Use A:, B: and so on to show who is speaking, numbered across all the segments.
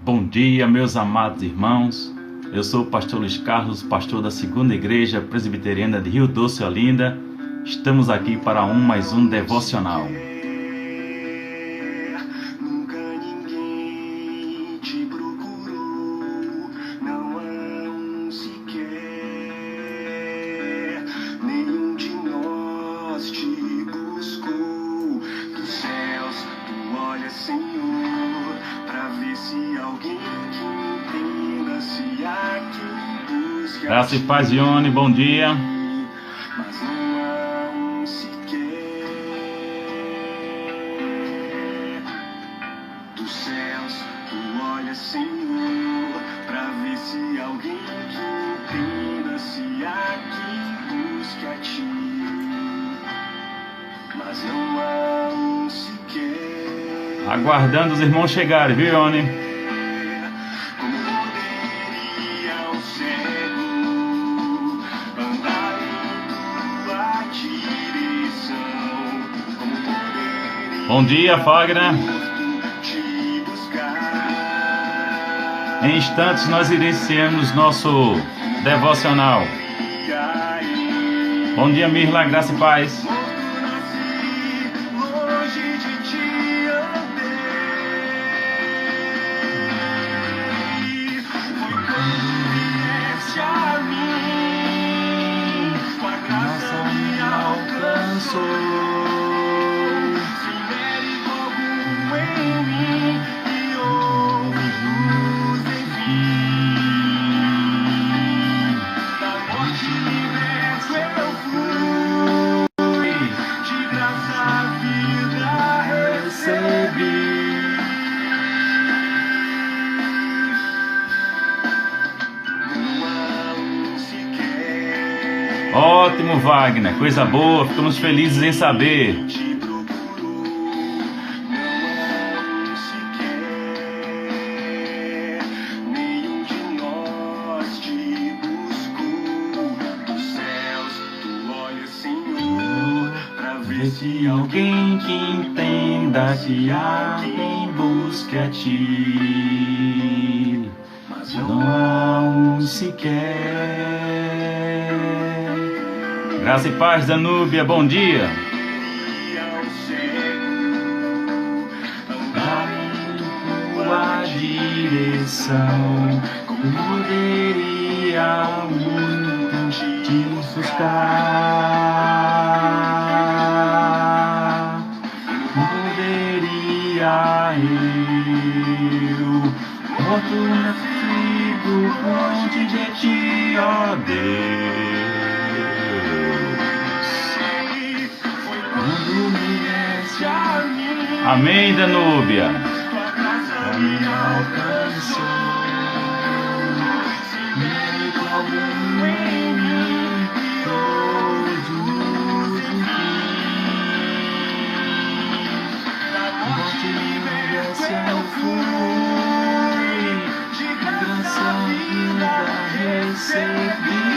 A: Bom dia, meus amados irmãos. Eu sou o pastor Luiz Carlos, pastor da Segunda Igreja Presbiteriana de Rio Doce, Olinda. Estamos aqui para mais um devocional. Graça e paz, Ione, bom dia.
B: Dos céus, tu olha, Senhor, pra ver se alguém que entenda-se aqui busque a ti. Mas não há um sequer.
A: Aguardando os irmãos chegarem, viu, Ione? Bom dia, Fagner. Em instantes nós iniciamos nosso devocional. Bom dia, Mirla, graça e paz. Ótimo, Wagner, coisa boa, ficamos felizes em saber. Se alguém que entenda que há quem busque a ti, mas não há um sequer. Graça e paz, Danúbia, bom dia. Andar em tua direção, como poderia muito te buscar. Poderia eu, morto na tribo, longe de ti, ó Deus. Amém, Danúbia. Me alcançou, mérito algum em mim, todos os morte e graça eu fui, de graça vida recebi.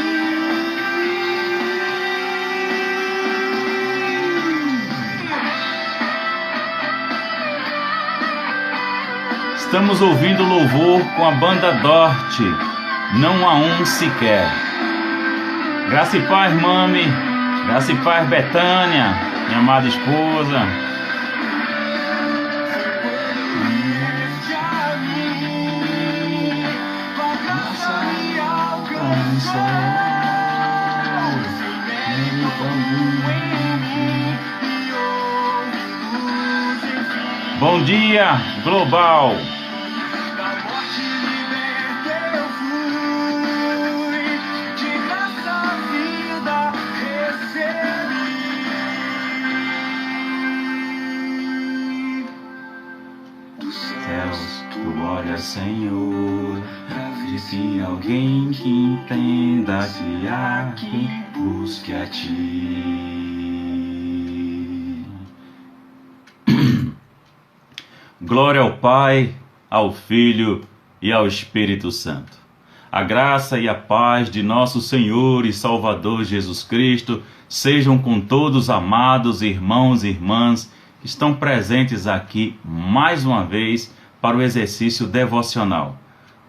A: Estamos ouvindo louvor com a banda Dorte, não há um sequer. Graça e paz, mami. Graça e paz, Betânia, minha amada esposa. Bom dia, Global. Senhor, disse alguém que entenda que há quem busque a ti. Glória ao Pai, ao Filho e ao Espírito Santo. A graça e a paz de nosso Senhor e Salvador Jesus Cristo sejam com todos, amados irmãos e irmãs, que estão presentes aqui mais uma vez para o exercício devocional.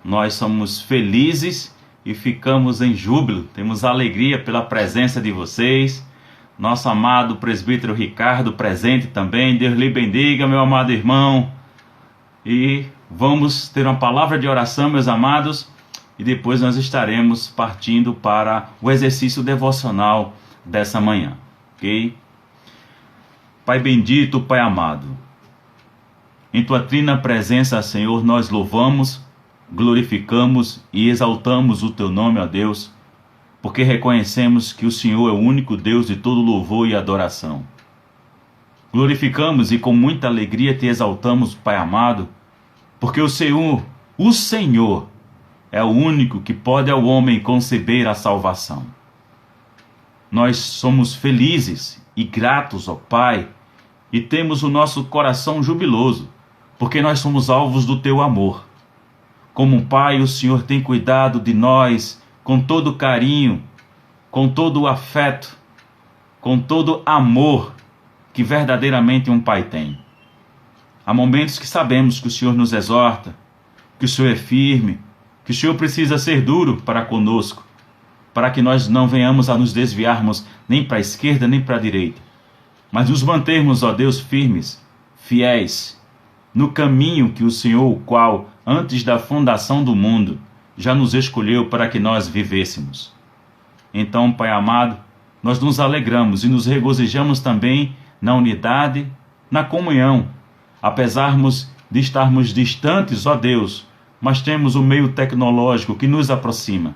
A: Nós somos felizes e ficamos em júbilo, temos alegria pela presença de vocês. Nosso amado presbítero Ricardo presente também. Deus lhe bendiga, meu amado irmão. E vamos ter uma palavra de oração, meus amados, e depois nós estaremos partindo para o exercício devocional dessa manhã, ok? Pai bendito, Pai amado, em Tua trina presença, Senhor, nós louvamos, glorificamos e exaltamos o Teu nome, ó Deus, porque reconhecemos que o Senhor é o único Deus de todo louvor e adoração. Glorificamos e com muita alegria Te exaltamos, Pai amado, porque o Senhor é o único que pode ao homem conceber a salvação. Nós somos felizes e gratos, ó Pai, e temos o nosso coração jubiloso, porque nós somos alvos do Teu amor. Como um Pai, o Senhor tem cuidado de nós com todo carinho, com todo o afeto, com todo amor que verdadeiramente um Pai tem. Há momentos que sabemos que o Senhor nos exorta, que o Senhor é firme, que o Senhor precisa ser duro para conosco, para que nós não venhamos a nos desviarmos nem para a esquerda nem para a direita, mas nos mantermos, ó Deus, firmes, fiéis, no caminho que o Senhor, o qual, antes da fundação do mundo, já nos escolheu para que nós vivêssemos. Então, Pai amado, nós nos alegramos e nos regozijamos também na unidade, na comunhão, apesar de estarmos distantes, ó Deus, mas temos o meio tecnológico que nos aproxima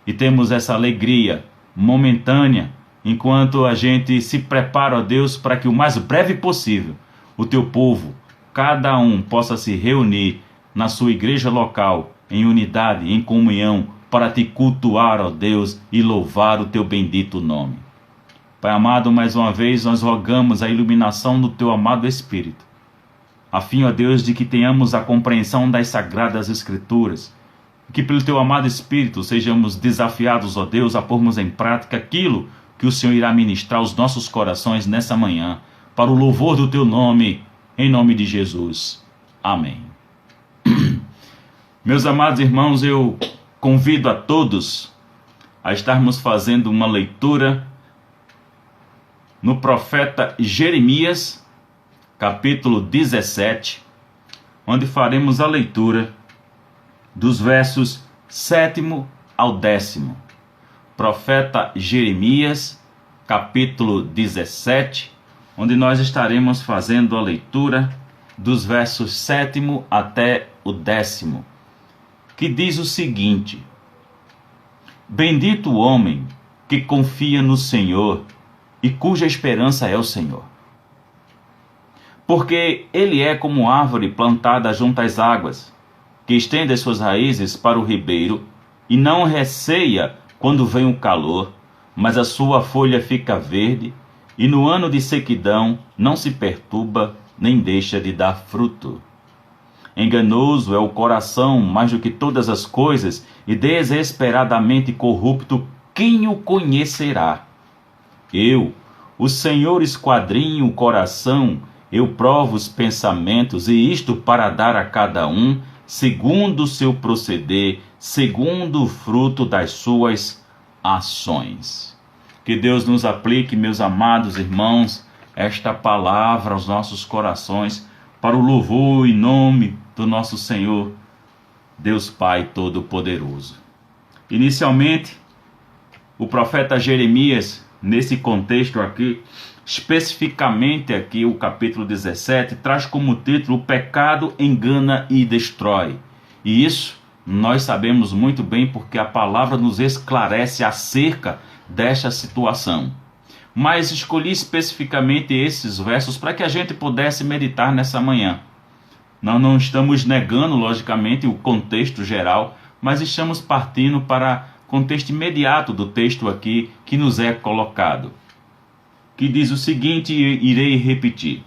A: e temos essa alegria momentânea enquanto a gente se prepara, ó Deus, para que o mais breve possível o Teu povo, cada um, possa se reunir na sua igreja local, em unidade, em comunhão, para Te cultuar, ó Deus, e louvar o Teu bendito nome. Pai amado, mais uma vez nós rogamos a iluminação do Teu amado Espírito, a fim, ó Deus, de que tenhamos a compreensão das Sagradas Escrituras, que pelo Teu amado Espírito sejamos desafiados, ó Deus, a pormos em prática aquilo que o Senhor irá ministrar aos nossos corações nessa manhã, para o louvor do Teu nome, em nome de Jesus. Amém. Meus amados irmãos, eu convido a todos a estarmos fazendo uma leitura no profeta Jeremias, capítulo 17, onde faremos a leitura dos versos 7º ao 10º. Profeta Jeremias, capítulo 17, onde nós estaremos fazendo a leitura dos versos 7º até o 10º, que diz o seguinte: Bendito o homem que confia no Senhor e cuja esperança é o Senhor. Porque ele é como árvore plantada junto às águas, que estende as suas raízes para o ribeiro e não receia quando vem o calor, mas a sua folha fica verde, e no ano de sequidão não se perturba, nem deixa de dar fruto. Enganoso é o coração mais do que todas as coisas, e desesperadamente corrupto, quem o conhecerá? Eu, o Senhor, esquadrinho o coração, eu provo os pensamentos, e isto para dar a cada um, segundo o seu proceder, segundo o fruto das suas ações. Que Deus nos aplique, meus amados irmãos, esta palavra aos nossos corações, para o louvor e nome do nosso Senhor, Deus Pai Todo-Poderoso. Inicialmente, o profeta Jeremias, nesse contexto aqui, especificamente aqui o capítulo 17, traz como título: O pecado engana e destrói. E isso nós sabemos muito bem, porque a palavra nos esclarece acerca desta situação. Mas escolhi especificamente esses versos para que a gente pudesse meditar nessa manhã. Nós não estamos negando, logicamente, o contexto geral, mas estamos partindo para o contexto imediato do texto aqui que nos é colocado, que diz o seguinte, e irei repetir: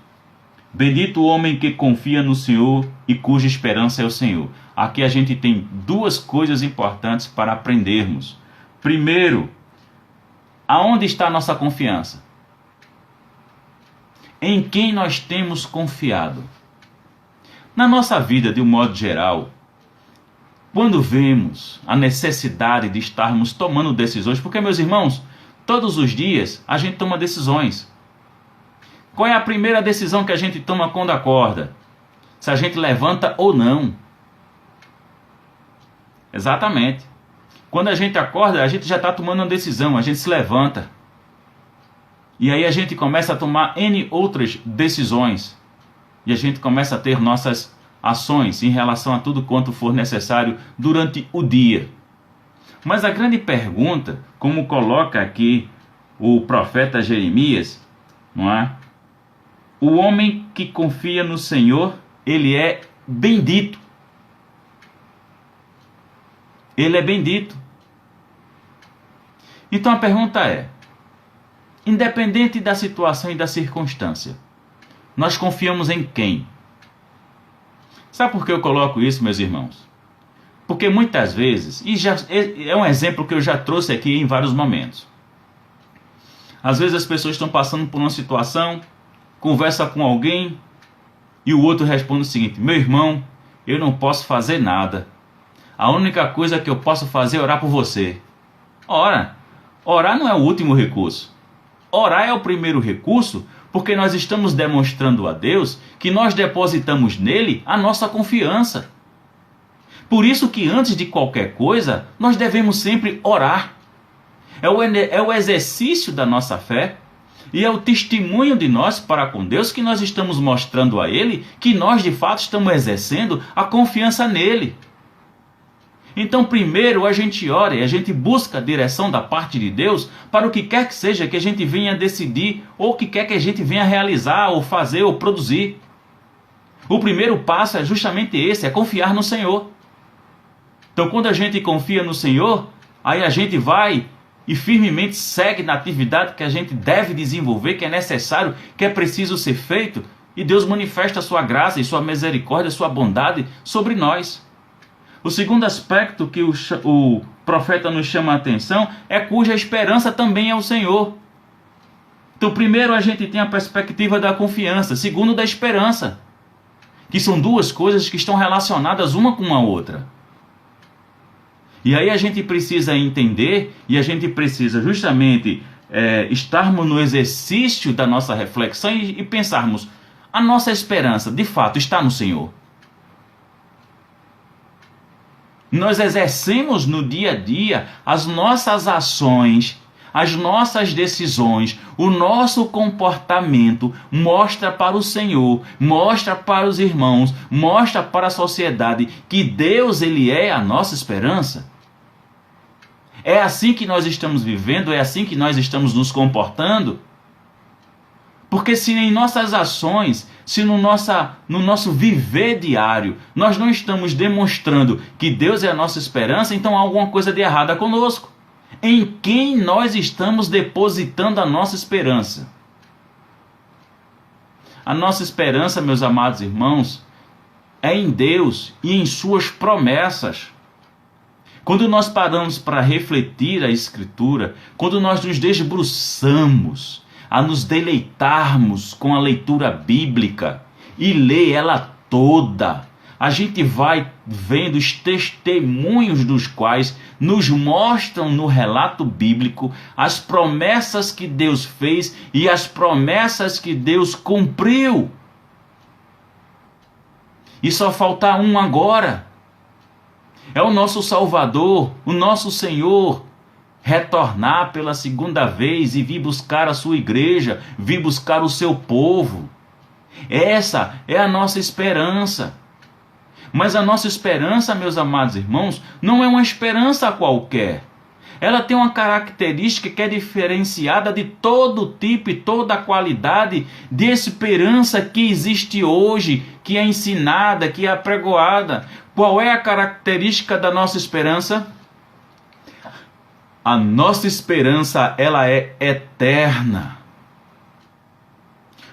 A: Bendito o homem que confia no Senhor e cuja esperança é o Senhor. Aqui a gente tem duas coisas importantes para aprendermos. Primeiro, aonde está a nossa confiança? Em quem nós temos confiado? Na nossa vida, de um modo geral, quando vemos a necessidade de estarmos tomando decisões, porque, meus irmãos, todos os dias a gente toma decisões. Qual é a primeira decisão que a gente toma quando acorda? Se a gente levanta ou não. Exatamente. Quando a gente acorda, a gente já está tomando uma decisão, a gente se levanta. E aí a gente começa a tomar N outras decisões. E a gente começa a ter nossas ações em relação a tudo quanto for necessário durante o dia. Mas a grande pergunta, como coloca aqui o profeta Jeremias, não é? O homem que confia no Senhor, ele é bendito. Ele é bendito. Então a pergunta é, independente da situação e da circunstância, nós confiamos em quem? Sabe por que eu coloco isso, meus irmãos? Porque muitas vezes, e já é um exemplo que eu já trouxe aqui em vários momentos. Às vezes as pessoas estão passando por uma situação, conversa com alguém e o outro responde o seguinte: meu irmão, eu não posso fazer nada. A única coisa que eu posso fazer é orar por você. Ora, orar não é o último recurso. Orar é o primeiro recurso, porque nós estamos demonstrando a Deus que nós depositamos nele a nossa confiança. Por isso que antes de qualquer coisa, nós devemos sempre orar. É o exercício da nossa fé e é o testemunho de nós para com Deus que nós estamos mostrando a Ele que nós de fato estamos exercendo a confiança nele. Então primeiro a gente ora e a gente busca a direção da parte de Deus para o que quer que seja que a gente venha decidir ou o que quer que a gente venha realizar ou fazer ou produzir. O primeiro passo é justamente esse, é confiar no Senhor. Então quando a gente confia no Senhor, aí a gente vai e firmemente segue na atividade que a gente deve desenvolver, que é necessário, que é preciso ser feito, e Deus manifesta a sua graça e sua misericórdia, sua bondade sobre nós. O segundo aspecto que o profeta nos chama a atenção é cuja esperança também é o Senhor. Então primeiro a gente tem a perspectiva da confiança, segundo da esperança, que são duas coisas que estão relacionadas uma com a outra. E aí a gente precisa entender e a gente precisa justamente estarmos no exercício da nossa reflexão e pensarmos, a nossa esperança de fato está no Senhor. Nós exercemos no dia a dia as nossas ações, as nossas decisões, o nosso comportamento mostra para o Senhor, mostra para os irmãos, mostra para a sociedade que Deus ele é a nossa esperança. É assim que nós estamos vivendo, é assim que nós estamos nos comportando. Porque se em nossas ações, se no nosso viver diário, nós não estamos demonstrando que Deus é a nossa esperança, então há alguma coisa de errada conosco. Em quem nós estamos depositando a nossa esperança? A nossa esperança, meus amados irmãos, é em Deus e em suas promessas. Quando nós paramos para refletir a Escritura, quando nós nos debruçamos a nos deleitarmos com a leitura bíblica e ler ela toda, a gente vai vendo os testemunhos dos quais nos mostram no relato bíblico as promessas que Deus fez e as promessas que Deus cumpriu. E só falta um agora. É o nosso Salvador, o nosso Senhor, retornar pela segunda vez e vir buscar a sua igreja, vir buscar o seu povo. Essa é a nossa esperança. Mas a nossa esperança, meus amados irmãos, não é uma esperança qualquer. Ela tem uma característica que é diferenciada de todo tipo e toda a qualidade de esperança que existe hoje, que é ensinada, que é apregoada. Qual é a característica da nossa esperança? A nossa esperança, ela é eterna.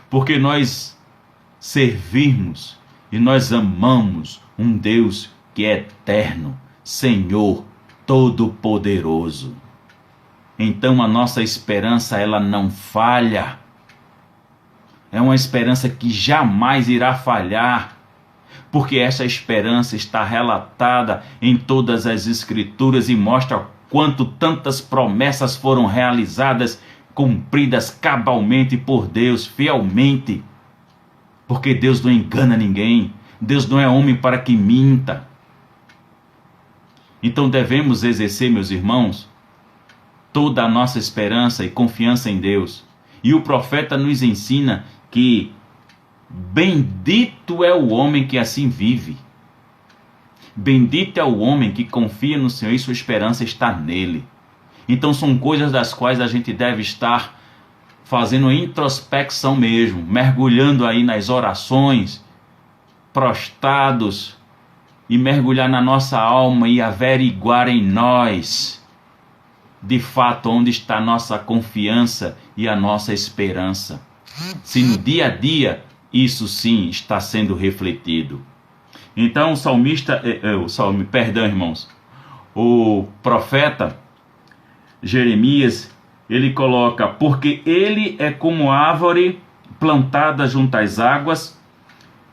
A: Porque nós servimos e nós amamos um Deus que é eterno, Senhor Todo-Poderoso. Então a nossa esperança, ela não falha. É uma esperança que jamais irá falhar. porque essa esperança está relatada em todas as Escrituras e mostra quanto tantas promessas foram realizadas, cumpridas cabalmente por Deus, fielmente. Porque Deus não engana ninguém, Deus não é homem para que minta. Então devemos exercer, meus irmãos, toda a nossa esperança e confiança em Deus. E o profeta nos ensina que bendito é o homem que assim vive. Bendito é o homem que confia no Senhor e sua esperança está nele. Então são coisas das quais a gente deve estar fazendo introspecção mesmo, mergulhando aí nas orações, prostrados, e mergulhar na nossa alma e averiguar em nós, de fato, onde está a nossa confiança e a nossa esperança. Se no dia a dia isso sim está sendo refletido. Então o salmista, o profeta Jeremias, ele coloca: porque ele é como árvore plantada junto às águas,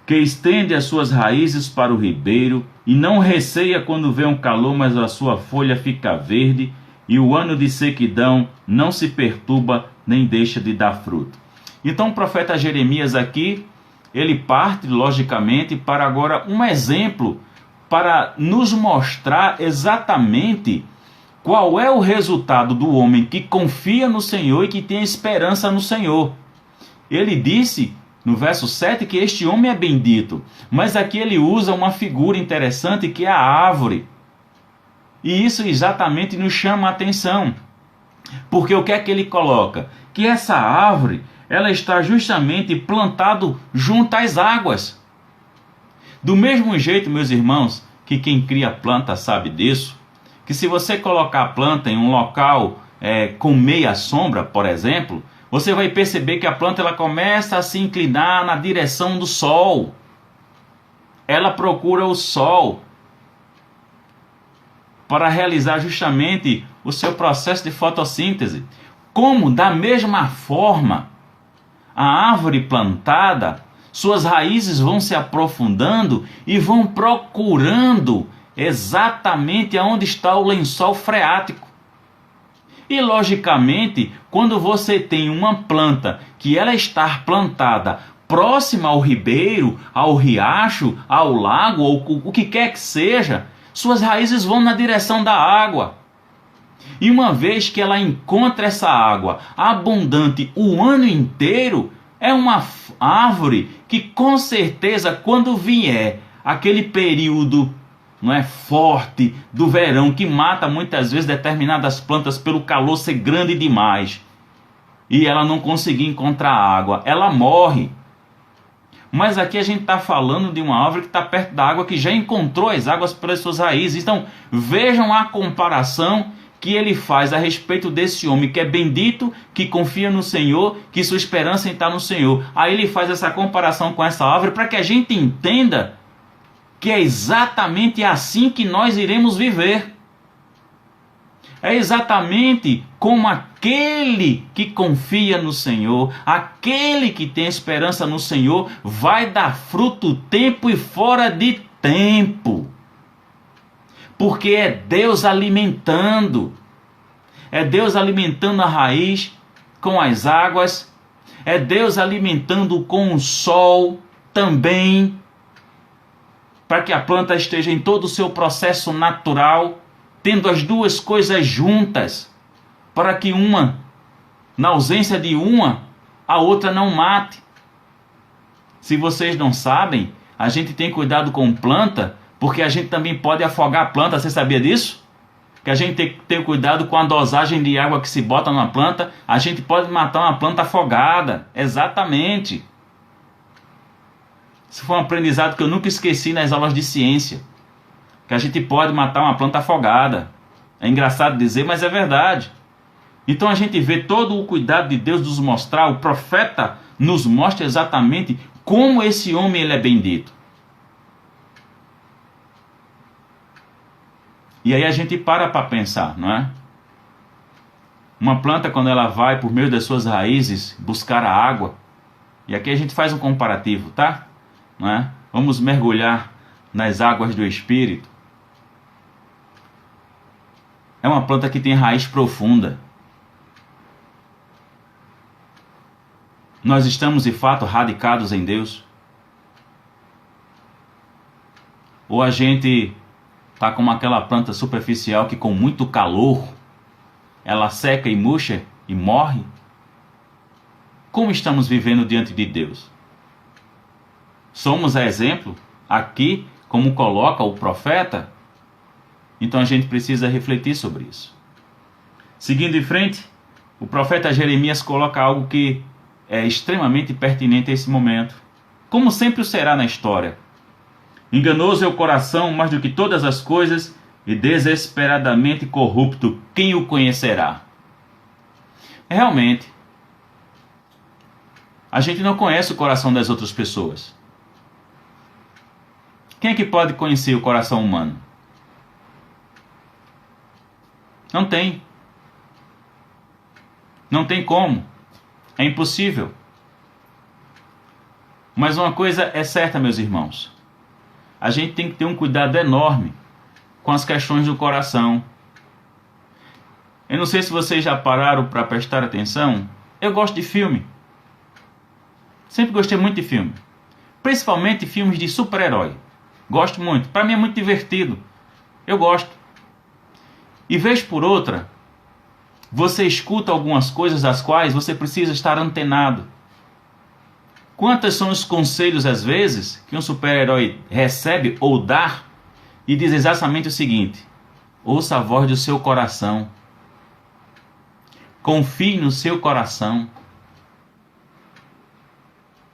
A: que estende as suas raízes para o ribeiro, e não receia quando vem um calor, mas a sua folha fica verde, e o ano de sequidão não se perturba, nem deixa de dar fruto. Então o profeta Jeremias aqui, ele parte logicamente para agora um exemplo, para nos mostrar exatamente qual é o resultado do homem que confia no Senhor e que tem esperança no Senhor. Ele disse no verso 7 que este homem é bendito, mas aqui ele usa uma figura interessante que é a árvore. E isso exatamente nos chama a atenção. Porque o que é que ele coloca? Que essa árvore, ela está justamente plantada junto às águas. Do mesmo jeito, meus irmãos, que quem cria planta sabe disso, que se você colocar a planta em um local com meia sombra, por exemplo, você vai perceber que a planta ela começa a se inclinar na direção do sol. Ela procura o sol para realizar justamente o seu processo de fotossíntese. Como, da mesma forma, a árvore plantada, suas raízes vão se aprofundando e vão procurando exatamente aonde está o lençol freático. E logicamente, quando você tem uma planta que ela está plantada próxima ao ribeiro, ao riacho, ao lago, ou o que quer que seja, suas raízes vão na direção da água. E uma vez que ela encontra essa água abundante o ano inteiro, é uma árvore que com certeza quando vier aquele período forte do verão, que mata muitas vezes determinadas plantas pelo calor ser grande demais, e ela não conseguir encontrar água, ela morre. Mas aqui a gente está falando de uma árvore que está perto da água, que já encontrou as águas pelas suas raízes. Então vejam a comparação que ele faz a respeito desse homem que é bendito, que confia no Senhor, que sua esperança está no Senhor. Aí ele faz essa comparação com essa árvore para que a gente entenda que é exatamente assim que nós iremos viver. É exatamente como aquele que confia no Senhor, aquele que tem esperança no Senhor, vai dar fruto tempo e fora de tempo. Porque é Deus alimentando. É Deus alimentando a raiz com as águas. É Deus alimentando com o sol também, para que a planta esteja em todo o seu processo natural, tendo as duas coisas juntas, para que uma, na ausência de uma, a outra não mate. Se vocês não sabem, a gente tem cuidado com planta, porque a gente também pode afogar a planta. Você sabia disso? Que a gente tem que ter cuidado com a dosagem de água que se bota na planta. A gente pode matar uma planta afogada. Exatamente. Isso foi um aprendizado que eu nunca esqueci nas aulas de ciência. Que a gente pode matar uma planta afogada. É engraçado dizer, mas é verdade. Então a gente vê todo o cuidado de Deus nos mostrar. O profeta nos mostra exatamente como esse homem ele é bendito. E aí a gente para pensar, não é? Uma planta, quando ela vai por meio das suas raízes buscar a água, e aqui a gente faz um comparativo, tá? Não é? Vamos mergulhar nas águas do Espírito. É uma planta que tem raiz profunda. Nós estamos de fato radicados em Deus? Ou a gente está como aquela planta superficial que com muito calor ela seca e murcha e morre? Como estamos vivendo diante de Deus? Somos a exemplo aqui, como coloca o profeta? Então a gente precisa refletir sobre isso. Seguindo em frente, o profeta Jeremias coloca algo que é extremamente pertinente a esse momento, como sempre o será na história. Enganoso é o coração mais do que todas as coisas e desesperadamente corrupto, quem o conhecerá? Realmente, a gente não conhece o coração das outras pessoas. Quem é que pode conhecer o coração humano? Não tem. Não tem como. É impossível. Mas uma coisa é certa, meus irmãos. A gente tem que ter um cuidado enorme com as questões do coração. Eu não sei se vocês já pararam para prestar atenção. Eu gosto de filme. Sempre gostei muito de filme. Principalmente filmes de super-herói. Gosto muito. Para mim é muito divertido. Eu gosto. E vez por outra, você escuta algumas coisas das quais você precisa estar antenado. Quantos são os conselhos, às vezes, que um super-herói recebe ou dá e diz exatamente o seguinte: ouça a voz do seu coração. Confie no seu coração.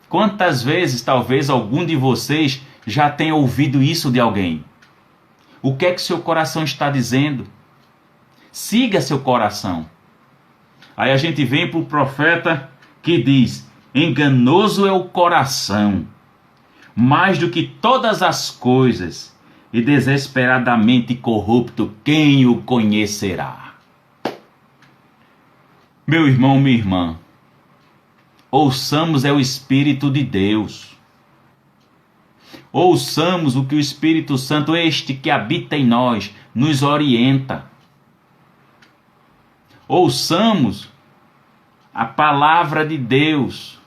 A: Quantas vezes, talvez, algum de vocês já tenha ouvido isso de alguém? O que é que seu coração está dizendo? Siga seu coração. Aí a gente vem para o profeta que diz: enganoso é o coração, mais do que todas as coisas, e desesperadamente corrupto, quem o conhecerá? Meu irmão, minha irmã, ouçamos o Espírito de Deus. Ouçamos o que o Espírito Santo, este que habita em nós, nos orienta. Ouçamos a palavra de Deus.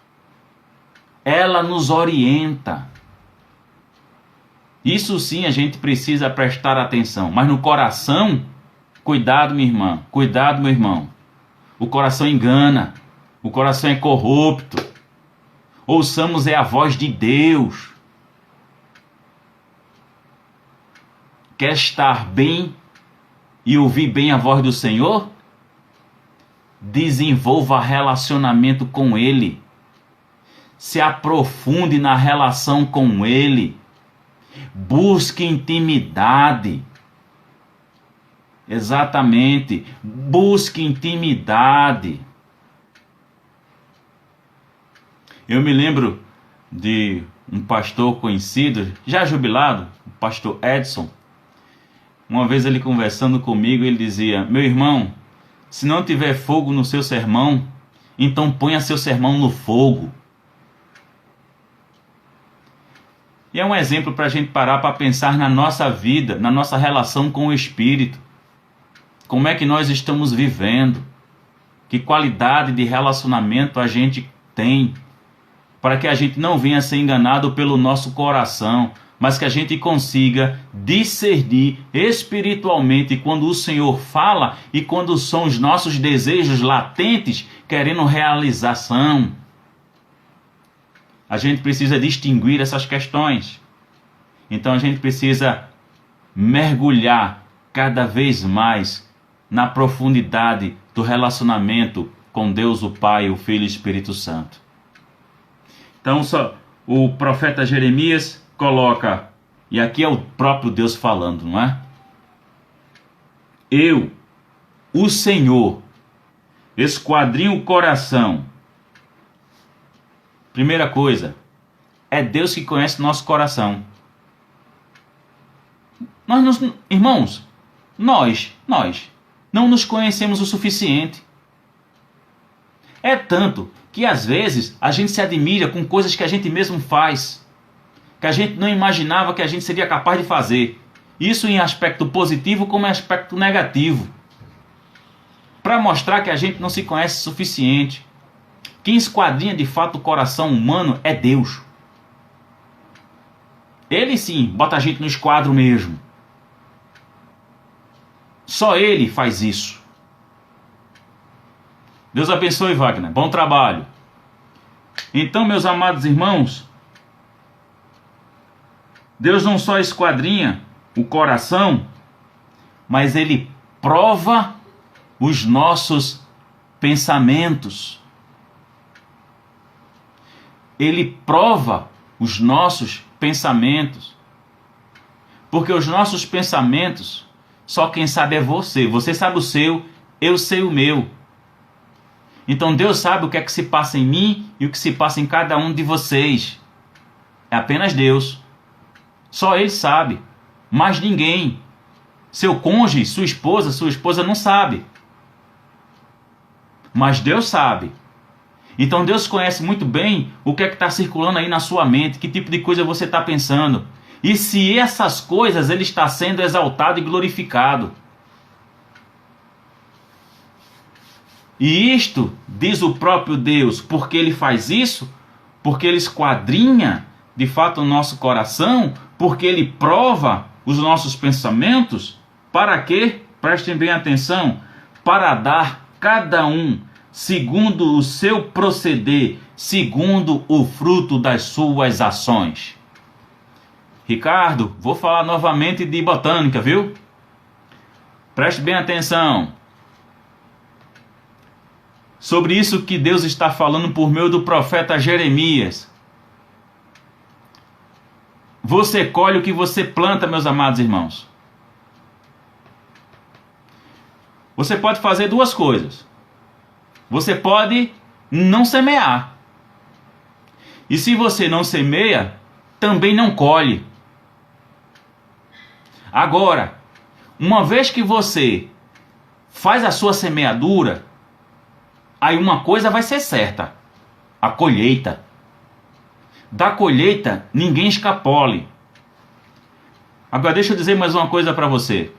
A: Ela nos orienta. Isso sim a gente precisa prestar atenção. Mas no coração, cuidado, minha irmã, cuidado, meu irmão. O coração engana. O coração é corrupto. Ouçamos a voz de Deus. Quer estar bem e ouvir bem a voz do Senhor? Desenvolva relacionamento com Ele. Se aprofunde na relação com Ele. Busque intimidade. Exatamente. Busque intimidade. Eu me lembro de um pastor conhecido, já jubilado, o pastor Edson. Uma vez ele conversando comigo, ele dizia: meu irmão, se não tiver fogo no seu sermão, então ponha seu sermão no fogo. E é um exemplo para a gente parar para pensar na nossa vida, na nossa relação com o Espírito. Como é que nós estamos vivendo? Que qualidade de relacionamento a gente tem? Para que a gente não venha a ser enganado pelo nosso coração, mas que a gente consiga discernir espiritualmente quando o Senhor fala e quando são os nossos desejos latentes querendo realização. A gente precisa distinguir essas questões. Então a gente precisa mergulhar cada vez mais na profundidade do relacionamento com Deus, o Pai, o Filho e o Espírito Santo. Então o profeta Jeremias coloca, e aqui é o próprio Deus falando, não é? Eu, o Senhor, esquadrinho o coração. Primeira coisa, é Deus que conhece nosso coração. Irmãos, nós não nos conhecemos o suficiente. É tanto que às vezes a gente se admira com coisas que a gente mesmo faz. que a gente não imaginava que a gente seria capaz de fazer. Isso em aspecto positivo como em aspecto negativo. Para mostrar que a gente não se conhece o suficiente. Quem esquadrinha de fato o coração humano é Deus. Ele sim bota a gente no esquadro mesmo. Só Ele faz isso. Deus abençoe, Wagner. Bom trabalho. Então, meus amados irmãos, Deus não só esquadrinha o coração, mas Ele prova os nossos pensamentos. Ele prova os nossos pensamentos. Porque os nossos pensamentos, só quem sabe é você. Você sabe o seu, eu sei o meu. Então Deus sabe o que é que se passa em mim e o que se passa em cada um de vocês. É apenas Deus. Só Ele sabe. Mais ninguém. Seu cônjuge, sua esposa não sabe. Mas Deus sabe. Então Deus conhece muito bem o que é que está circulando aí na sua mente, que tipo de coisa você está pensando. E se essas coisas Ele está sendo exaltado e glorificado. E isto, diz o próprio Deus, porque Ele faz isso, porque Ele esquadrinha de fato o nosso coração, porque Ele prova os nossos pensamentos, para quê? Prestem bem atenção, para dar cada um segundo o seu proceder, segundo o fruto das suas ações. Ricardo, vou falar novamente de botânica, viu? Preste bem atenção. Sobre isso que Deus está falando por meio do profeta Jeremias. Você colhe o que você planta, meus amados irmãos. Você pode fazer duas coisas. Você pode não semear. E se você não semeia, também não colhe. Agora, uma vez que você faz a sua semeadura, aí uma coisa vai ser certa: a colheita. Da colheita, ninguém escapole. Agora deixa eu dizer mais uma coisa para você.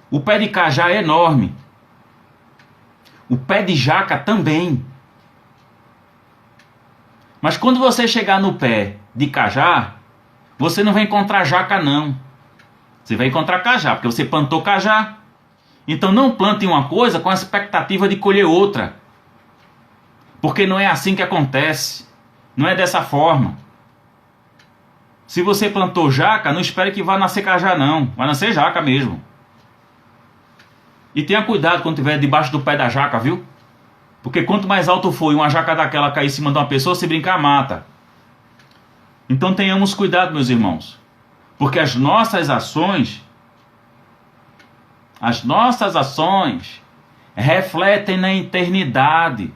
A: O pé de cajá é enorme. O pé de jaca também. Mas quando você chegar no pé de cajá, você não vai encontrar jaca não. Você vai encontrar cajá, porque você plantou cajá. Então não plante uma coisa com a expectativa de colher outra. Porque não é assim que acontece. Não é dessa forma. Se você plantou jaca, não espere que vá nascer cajá não. Vai nascer jaca mesmo. E tenha cuidado quando estiver debaixo do pé da jaca, viu? Porque quanto mais alto for e uma jaca daquela cair em cima de uma pessoa, se brincar, mata. Então tenhamos cuidado, meus irmãos. Porque as nossas ações refletem na eternidade.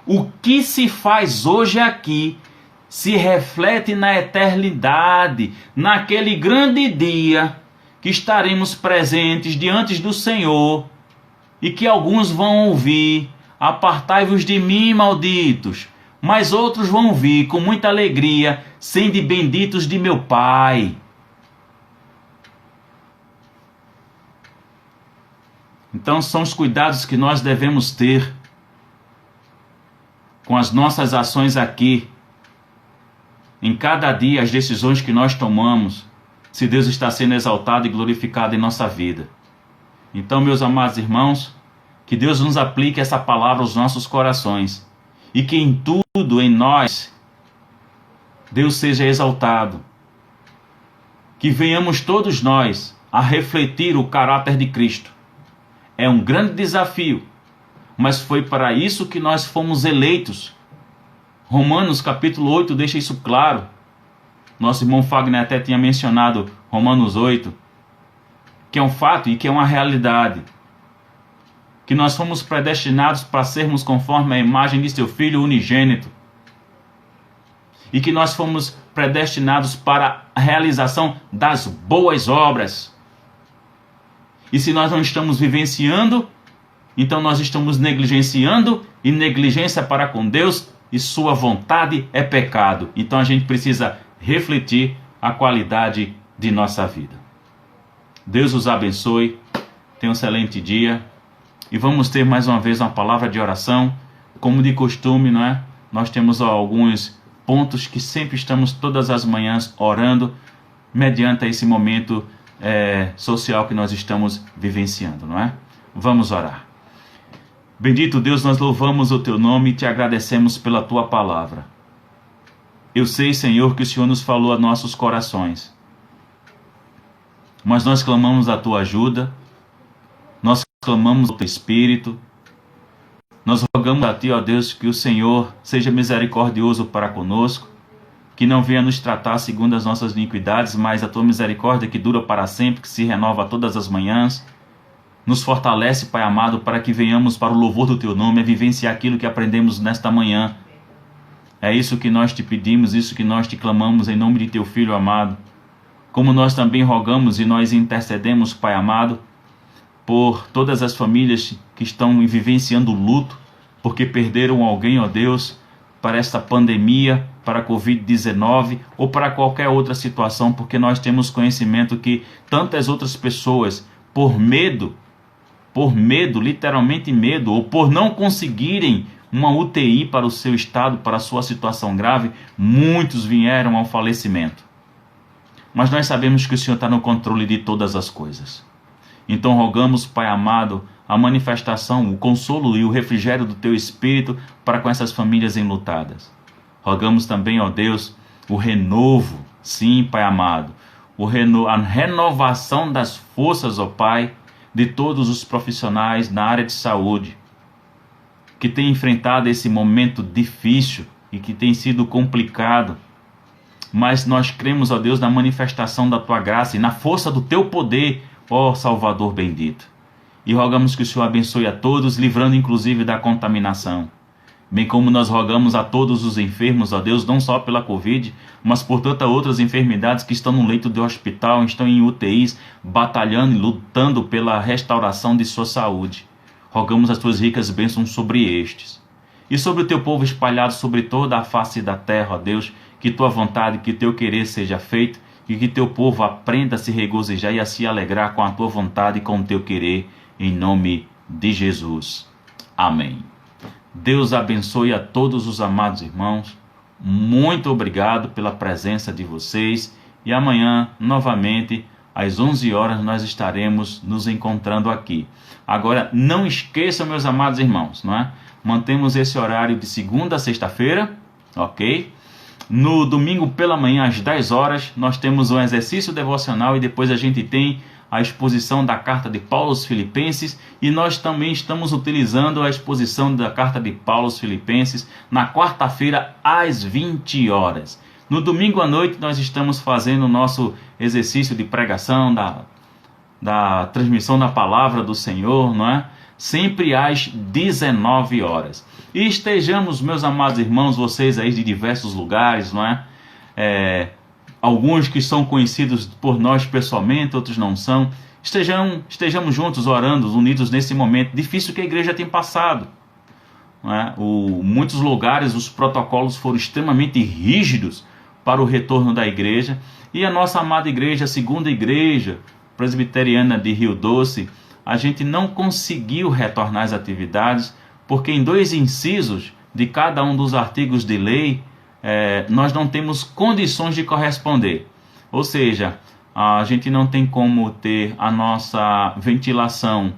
A: O que se faz hoje aqui se reflete na eternidade, naquele grande dia que estaremos presentes diante do Senhor e que alguns vão ouvir: apartai-vos de mim, malditos, mas outros vão vir com muita alegria: sende benditos de meu Pai. Então são os cuidados que nós devemos ter com as nossas ações aqui, em cada dia, as decisões que nós tomamos, se Deus está sendo exaltado e glorificado em nossa vida. Então, meus amados irmãos, que Deus nos aplique essa palavra aos nossos corações e que em tudo, em nós, Deus seja exaltado. Que venhamos todos nós a refletir o caráter de Cristo. É um grande desafio, mas foi para isso que nós fomos eleitos. Romanos capítulo 8 deixa isso claro. Nosso irmão Fagner até tinha mencionado Romanos 8, que é um fato e que é uma realidade. Que nós fomos predestinados para sermos conforme a imagem de seu Filho unigênito. E que nós fomos predestinados para a realização das boas obras. E se nós não estamos vivenciando, então nós estamos negligenciando, e negligência para com Deus e sua vontade é pecado. Então a gente precisa refletir a qualidade de nossa vida. Deus os abençoe, tenha um excelente dia e vamos ter mais uma vez uma palavra de oração, como de costume, não é? Nós temos alguns pontos que sempre estamos todas as manhãs orando, mediante esse momento social que nós estamos vivenciando, não é? Vamos orar. Bendito Deus, nós louvamos o Teu nome e Te agradecemos pela Tua palavra. Eu sei, Senhor, que o Senhor nos falou a nossos corações, mas nós clamamos a Tua ajuda, nós clamamos o Teu Espírito, nós rogamos a Ti, ó Deus, que o Senhor seja misericordioso para conosco, que não venha nos tratar segundo as nossas iniquidades, mas a Tua misericórdia que dura para sempre, que se renova todas as manhãs, nos fortalece, Pai amado, para que venhamos para o louvor do Teu nome, a vivenciar aquilo que aprendemos nesta manhã. É isso que nós Te pedimos, isso que nós Te clamamos em nome de Teu Filho amado. Como nós também rogamos e nós intercedemos, Pai amado, por todas as famílias que estão vivenciando luto, porque perderam alguém, ó Deus, para esta pandemia, para a Covid-19 ou para qualquer outra situação, porque nós temos conhecimento que tantas outras pessoas, por medo, literalmente medo, ou por não conseguirem uma UTI para o seu estado, para a sua situação grave, muitos vieram ao falecimento. Mas nós sabemos que o Senhor está no controle de todas as coisas. Então rogamos, Pai amado, a manifestação, o consolo e o refrigério do Teu Espírito para com essas famílias enlutadas. Rogamos também, ó Deus, o renovo, sim, Pai amado, a renovação das forças, ó Pai, de todos os profissionais na área de saúde, que têm enfrentado esse momento difícil e que tem sido complicado. Mas nós cremos, ó Deus, na manifestação da Tua graça e na força do Teu poder, ó Salvador bendito. E rogamos que o Senhor abençoe a todos, livrando inclusive da contaminação. Bem como nós rogamos a todos os enfermos, ó Deus, não só pela Covid, mas por tantas outras enfermidades que estão no leito do hospital, estão em UTIs, batalhando e lutando pela restauração de sua saúde. Rogamos as Tuas ricas bênçãos sobre estes. E sobre o Teu povo espalhado sobre toda a face da terra, ó Deus, que Tua vontade, que Teu querer seja feito, e que Teu povo aprenda a se regozijar e a se alegrar com a Tua vontade e com o Teu querer, em nome de Jesus. Amém. Deus abençoe a todos os amados irmãos. Muito obrigado pela presença de vocês. E amanhã, novamente, às 11 horas, nós estaremos nos encontrando aqui. Agora, não esqueçam, meus amados irmãos, não é? Mantemos esse horário de segunda a sexta-feira, ok? No domingo pela manhã, às 10 horas, nós temos um exercício devocional e depois a gente tem a exposição da carta de Paulo aos Filipenses, e nós também estamos utilizando a exposição da carta de Paulo aos Filipenses na quarta-feira às 20 horas. No domingo à noite nós estamos fazendo o nosso exercício de pregação, da transmissão da palavra do Senhor, não é? Sempre às 19 horas. E estejamos, meus amados irmãos, vocês aí de diversos lugares, não é? Alguns que são conhecidos por nós pessoalmente, outros não são. Estejamos juntos orando, unidos nesse momento difícil que a igreja tem passado. Não é? Muitos lugares os protocolos foram extremamente rígidos para o retorno da igreja. E a nossa amada igreja, a segunda igreja presbiteriana de Rio Doce, a gente não conseguiu retornar às atividades, porque em 2 incisos de cada um dos artigos de lei, nós não temos condições de corresponder. Ou seja, a gente não tem como ter a nossa ventilação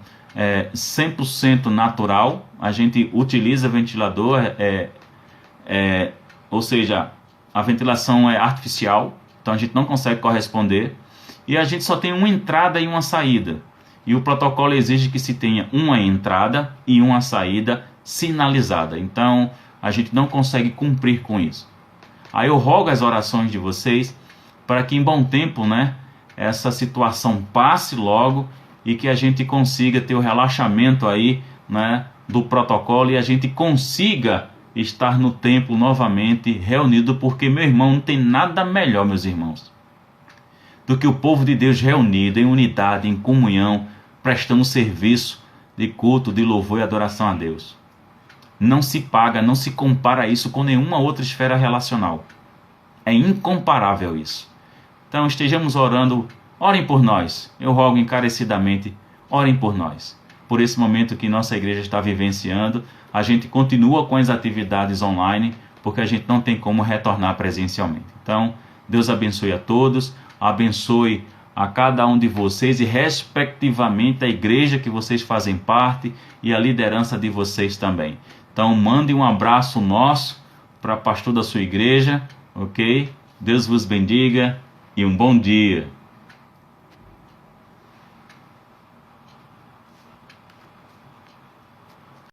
A: 100% natural. A gente utiliza ventilador, ou seja, a ventilação é artificial, então a gente não consegue corresponder. E a gente só tem uma entrada e uma saída. E o protocolo exige que se tenha uma entrada e uma saída sinalizada. Então, a gente não consegue cumprir com isso. Aí eu rogo as orações de vocês para que em bom tempo, né, essa situação passe logo e que a gente consiga ter o relaxamento aí, né, do protocolo e a gente consiga estar no templo novamente reunido, porque, meu irmão, não tem nada melhor, meus irmãos, do que o povo de Deus reunido em unidade, em comunhão, prestando serviço de culto, de louvor e adoração a Deus. não se paga, não se compara isso com nenhuma outra esfera relacional. É incomparável isso. Então estejamos orando, orem por nós. Eu rogo encarecidamente, orem por nós. Por esse momento que nossa igreja está vivenciando, a gente continua com as atividades online, porque a gente não tem como retornar presencialmente. Então, Deus abençoe a todos, abençoe a cada um de vocês e respectivamente a igreja que vocês fazem parte e a liderança de vocês também. Então, mande um abraço nosso para o pastor da sua igreja, ok? Deus vos bendiga e um bom dia.